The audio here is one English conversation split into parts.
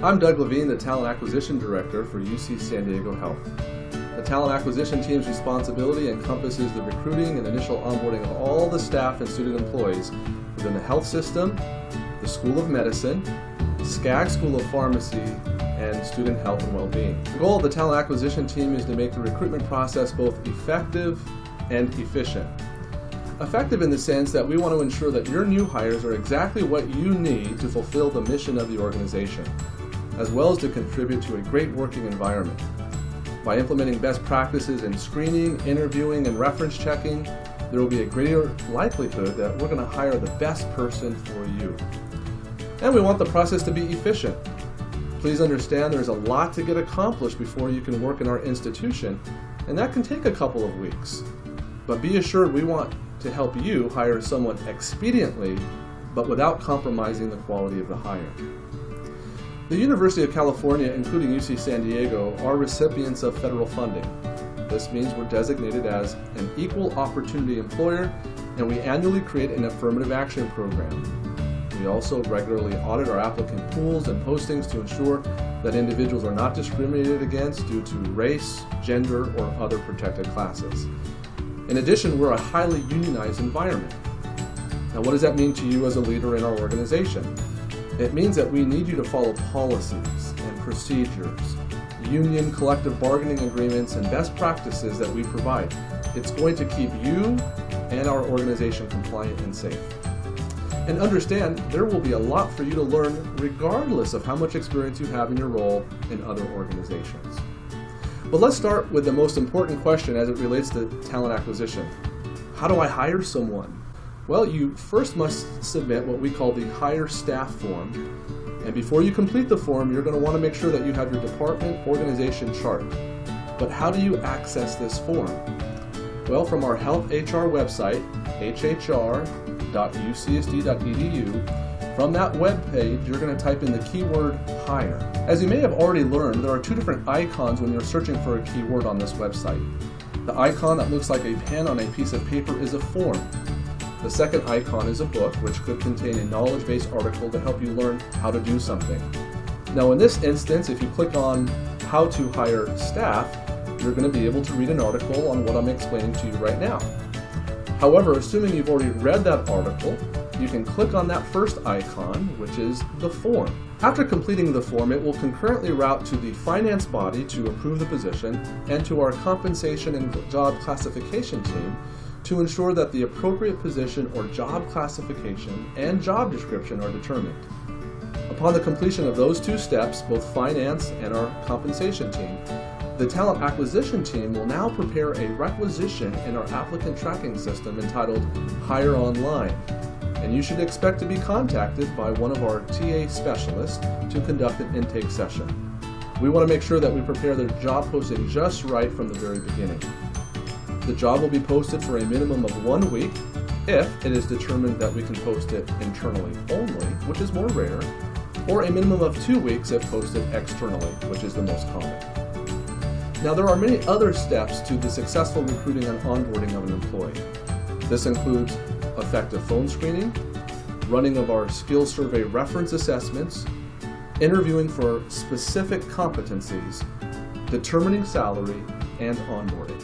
I'm Doug Levine, the Talent Acquisition Director for UC San Diego Health. The Talent Acquisition Team's responsibility encompasses the recruiting and initial onboarding of all the staff and student employees within the health system, the School of Medicine, SCAG School of Pharmacy, and student health and well-being. The goal of the Talent Acquisition Team is to make the recruitment process both effective and efficient. Effective in the sense that we want to ensure that your new hires are exactly what you need to fulfill the mission of the organization, as well as to contribute to a great working environment. By implementing best practices in screening, interviewing, and reference checking, there will be a greater likelihood that we're going to hire the best person for you. And we want the process to be efficient. Please understand there's a lot to get accomplished before you can work in our institution, and that can take a couple of weeks. But be assured we want to help you hire someone expediently, but without compromising the quality of the hire. The University of California, including UC San Diego, are recipients of federal funding. This means we're designated as an equal opportunity employer, and we annually create an affirmative action program. We also regularly audit our applicant pools and postings to ensure that individuals are not discriminated against due to race, gender, or other protected classes. In addition, we're a highly unionized environment. Now, what does that mean to you as a leader in our organization? It means that we need you to follow policies and procedures, union collective bargaining agreements, and best practices that we provide. It's going to keep you and our organization compliant and safe. And understand, there will be a lot for you to learn regardless of how much experience you have in your role in other organizations. But let's start with the most important question as it relates to talent acquisition. How do I hire someone? Well, you first must submit what we call the Hire Staff form. And before you complete the form, you're going to want to make sure that you have your department organization chart. But how do you access this form? Well, from our Health HR website, hhr.ucsd.edu, from that web page, you're going to type in the keyword hire. As you may have already learned, there are two different icons when you're searching for a keyword on this website. The icon that looks like a pen on a piece of paper is a form. The second icon is a book, which could contain a knowledge-based article to help you learn how to do something. Now, in this instance, if you click on how to hire staff, you're going to be able to read an article on what I'm explaining to you right now. However, assuming you've already read that article, you can click on that first icon, which is the form. After completing the form, it will concurrently route to the finance body to approve the position and to our compensation and job classification team to ensure that the appropriate position or job classification and job description are determined. Upon the completion of those two steps, both finance and our compensation team, the talent acquisition team will now prepare a requisition in our applicant tracking system entitled Hire Online, and you should expect to be contacted by one of our TA specialists to conduct an intake session. We want to make sure that we prepare the job posting just right from the very beginning. The job will be posted for a minimum of 1 week if it is determined that we can post it internally only, which is more rare, or a minimum of 2 weeks if posted externally, which is the most common. Now, there are many other steps to the successful recruiting and onboarding of an employee. This includes effective phone screening, running of our skills survey reference assessments, interviewing for specific competencies, determining salary, and onboarding.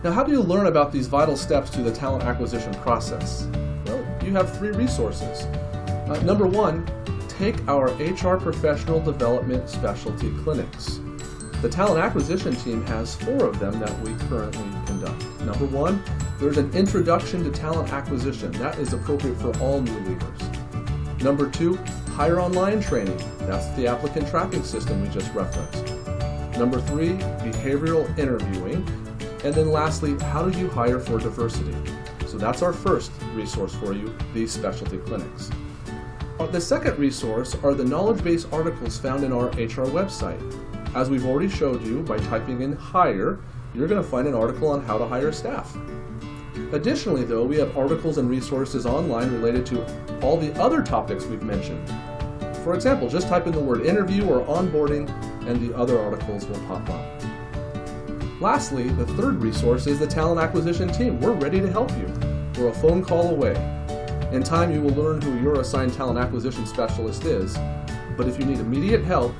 Now, how do you learn about these vital steps to the talent acquisition process? Well, you have 3 resources. Number 1, take our HR professional development specialty clinics. The talent acquisition team has 4 of them that we currently conduct. Number 1, there's an introduction to talent acquisition. That is appropriate for all new leaders. Number 2, Hire Online training. That's the applicant tracking system we just referenced. Number 3, behavioral interviewing. And then lastly, how do you hire for diversity? So that's our first resource for you, these specialty clinics. The second resource are the knowledge-based articles found in our HR website. As we've already showed you, by typing in hire, you're going to find an article on how to hire staff. Additionally, though, we have articles and resources online related to all the other topics we've mentioned. For example, just type in the word interview or onboarding and the other articles will pop up. Lastly, the third resource is the talent acquisition team. We're ready to help you. We're a phone call away. In time, you will learn who your assigned talent acquisition specialist is, But if you need immediate help,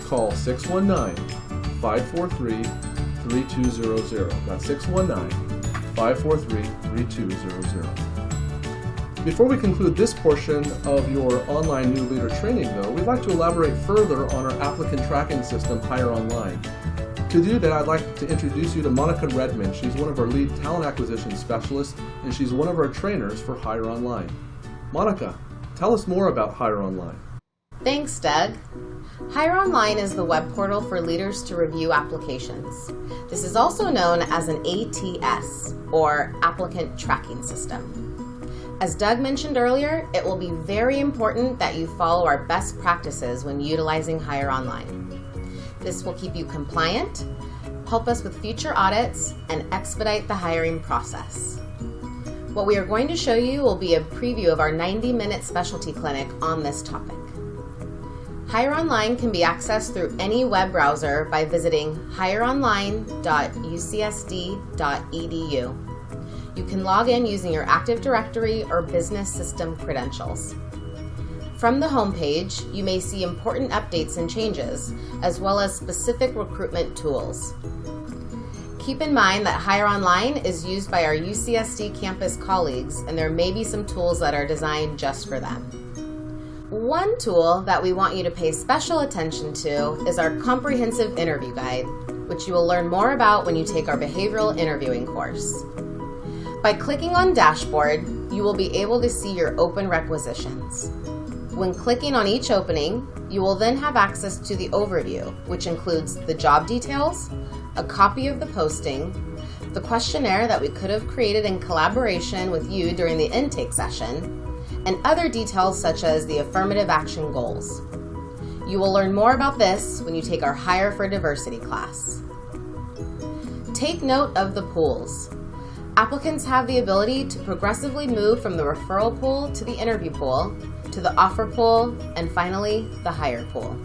call 619-543-3200. That's 619-543-3200. Before we conclude this portion of your online new leader training, though, we'd like to elaborate further on our applicant tracking system, Hire Online. To do that, I'd like to introduce you to Monica Redmond. She's one of our lead talent acquisition specialists, and she's one of our trainers for Hire Online. Monica, tell us more about Hire Online. Thanks, Doug. Hire Online is the web portal for leaders to review applications. This is also known as an ATS, or Applicant Tracking System. As Doug mentioned earlier, it will be very important that you follow our best practices when utilizing Hire Online. This will keep you compliant, help us with future audits, and expedite the hiring process. What we are going to show you will be a preview of our 90-minute specialty clinic on this topic. Hire Online can be accessed through any web browser by visiting hireonline.ucsd.edu. You can log in using your Active Directory or business system credentials. From the homepage, you may see important updates and changes, as well as specific recruitment tools. Keep in mind that Hire Online is used by our UCSD campus colleagues, and there may be some tools that are designed just for them. One tool that we want you to pay special attention to is our comprehensive interview guide, which you will learn more about when you take our behavioral interviewing course. By clicking on Dashboard, you will be able to see your open requisitions. When clicking on each opening, you will then have access to the overview, which includes the job details, a copy of the posting, the questionnaire that we could have created in collaboration with you during the intake session, and other details such as the affirmative action goals. You will learn more about this when you take our Hire for Diversity class. Take note of the pools. Applicants have the ability to progressively move from the referral pool to the interview pool, to the offer pool, and finally, the hire pool.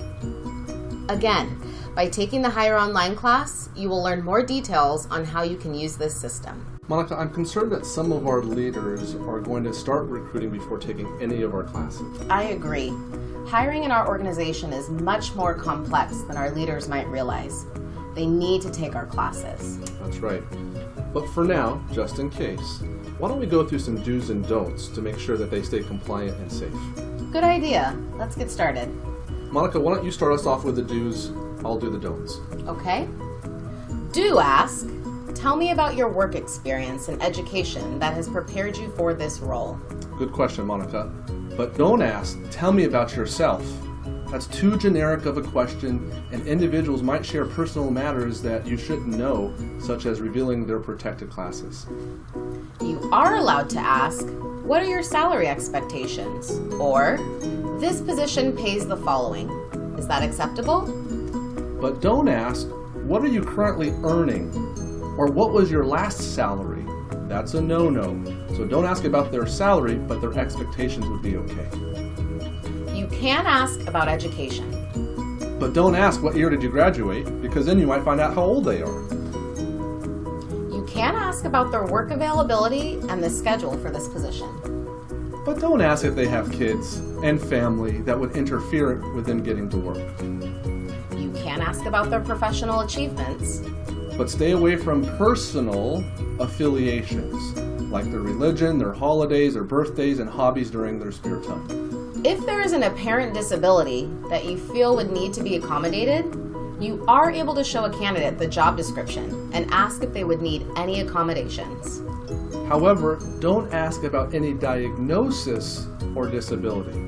Again, by taking the Hire Online class, you will learn more details on how you can use this system. Monica, I'm concerned that some of our leaders are going to start recruiting before taking any of our classes. I agree. Hiring in our organization is much more complex than our leaders might realize. They need to take our classes. That's right. But for now, just in case, why don't we go through some do's and don'ts to make sure that they stay compliant and safe? Good idea. Let's get started. Monica, why don't you start us off with the do's? I'll do the don'ts. Okay. Do ask, tell me about your work experience and education that has prepared you for this role. Good question, Monica. But don't ask, tell me about yourself. That's too generic of a question, and individuals might share personal matters that you shouldn't know, such as revealing their protected classes. You are allowed to ask, what are your salary expectations? Or, this position pays the following. Is that acceptable? But don't ask, what are you currently earning? Or what was your last salary? That's a no-no. So don't ask about their salary, but their expectations would be okay. You can ask about education. But don't ask what year did you graduate, because then you might find out how old they are. You can ask about their work availability and the schedule for this position. But don't ask if they have kids and family that would interfere with them getting to work. You can ask about their professional achievements. But stay away from personal affiliations, like their religion, their holidays, their birthdays, and hobbies during their spare time. If there is an apparent disability that you feel would need to be accommodated, you are able to show a candidate the job description and ask if they would need any accommodations. However, don't ask about any diagnosis or disability.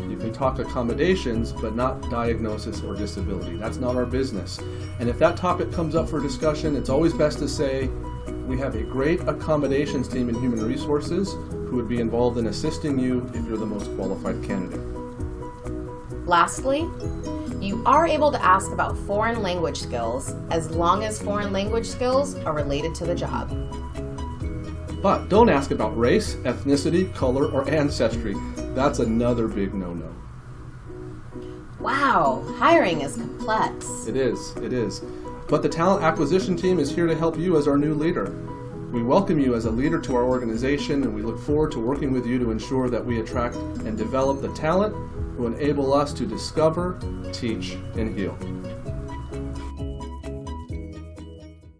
You can talk accommodations, but not diagnosis or disability. That's not our business. And if that topic comes up for discussion, it's always best to say, we have a great accommodations team in Human Resources who would be involved in assisting you if you're the most qualified candidate. Lastly, you are able to ask about foreign language skills as long as foreign language skills are related to the job. But don't ask about race, ethnicity, color, or ancestry. That's another big no-no. Wow, hiring is complex. It is. But the talent acquisition team is here to help you as our new leader. We welcome you as a leader to our organization, and we look forward to working with you to ensure that we attract and develop the talent who enable us to discover, teach, and heal.